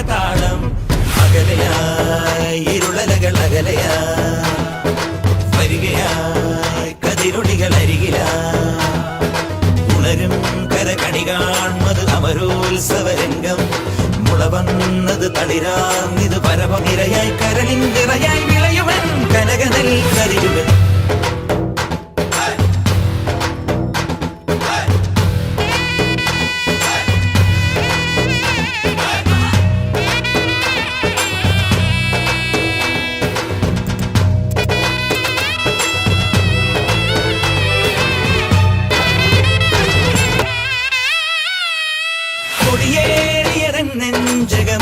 താളം അകലയായി ഇരുളലകൾ അകലയായി വരികയായി കതിരൊടികൾ അരികിലായി ഉണരും കരകണി കാൺമത് അമരോത്സവരംഗം മുളവന്നത് തളിരാർന്നിത് പരമനിരയായി കരളിൻ നിറയായി വിളയുവൻ കനകനൽ കരിയുവൻ കൊടിയേറിയതൻ നെഞ്ചകം